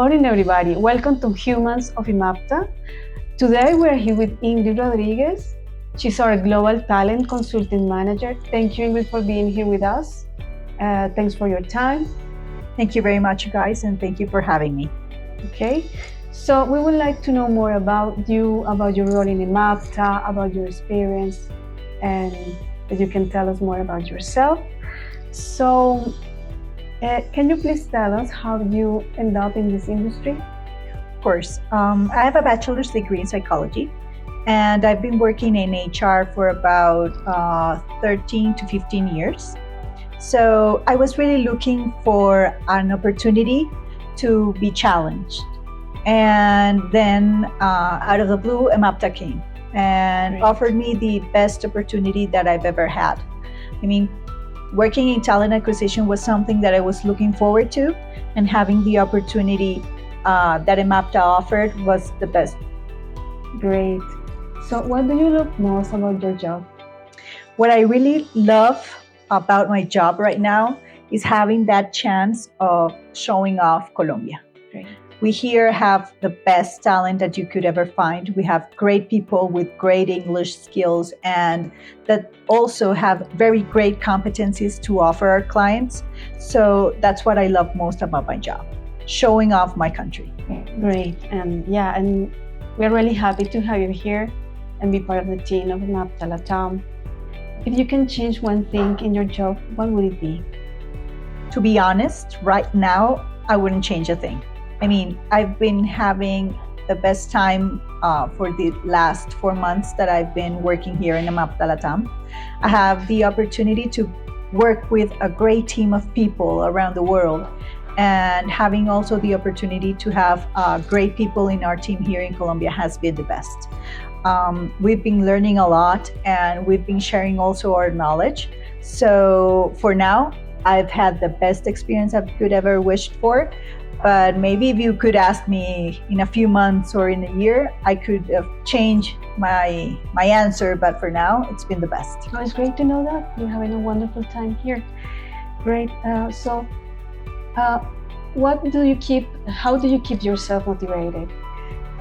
morning, everybody. Welcome to Humans of Emapta. Today we're here with Ingrid Rodriguez. She's our Global Talent Consulting Manager. Thank you, Ingrid, for being here with us. Thanks for your time. Thank you very much, guys, and thank you for having me. Okay, so we would like to know more about you, about your role in Emapta, about your experience, and that you can tell us more about yourself. So, can you please tell us how you end up in this industry? Of course. I have a bachelor's degree in psychology, and I've been working in HR for about 13 to 15 years. So I was really looking for an opportunity to be challenged. And then out of the blue, Emapta came and offered me the best opportunity that I've ever had. I mean, working in talent acquisition was something that I was looking forward to, and having the opportunity that Emapta offered was the best. Great. So what do you love most about your job? What I really love about my job right now is having that chance of showing off Colombia. Great. We here have the best talent that you could ever find. We have great people with great English skills and that also have very great competencies to offer our clients. So that's what I love most about my job, showing off my country. Great. And we're really happy to have you here and be part of the team of Emapta Latam. If you can change one thing in your job, what would it be? To be honest, right now, I wouldn't change a thing. I mean, I've been having the best time for the last 4 months that I've been working here in Emapta Latam. I have the opportunity to work with a great team of people around the world, and having also the opportunity to have great people in our team here in Colombia has been the best. We've been learning a lot, and we've been sharing also our knowledge. So for now, I've had the best experience I could ever wished for. But maybe if you could ask me in a few months or in a year, I could change my answer. But for now, it's been the best. Oh, it's great to know that you're having a wonderful time here. Great. How do you keep yourself motivated?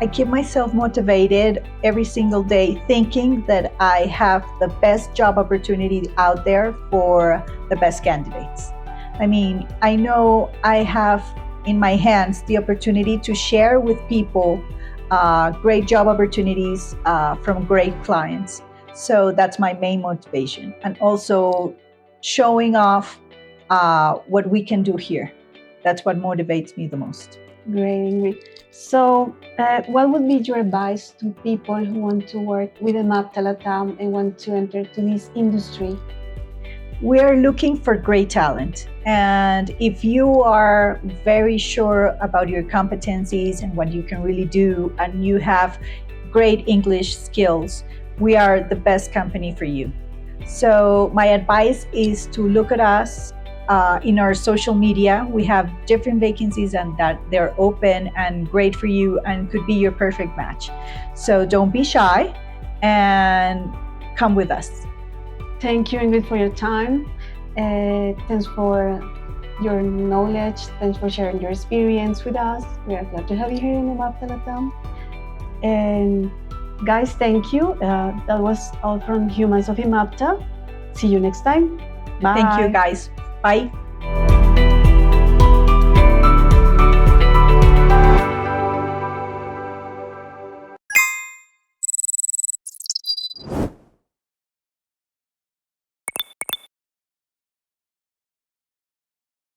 I keep myself motivated every single day, thinking that I have the best job opportunity out there for the best candidates. I mean, I know I have in my hands the opportunity to share with people great job opportunities from great clients. So that's my main motivation. And also showing off what we can do here. That's what motivates me the most. Great, Ingrid. So what would be your advice to people who want to work with Emapta Latam and want to enter to this industry? We are looking for great talent. And if you are very sure about your competencies and what you can really do, and you have great English skills, we are the best company for you. So my advice is to look at us in our social media. We have different vacancies and that they're open and great for you and could be your perfect match. So don't be shy and come with us. Thank you, Ingrid, for your time. Thanks for your knowledge. Thanks for sharing your experience with us. We are glad to have you here in Emapta Latam. And guys, thank you. That was all from Humans of Emapta. See you next time. Bye. Thank you, guys. Bye.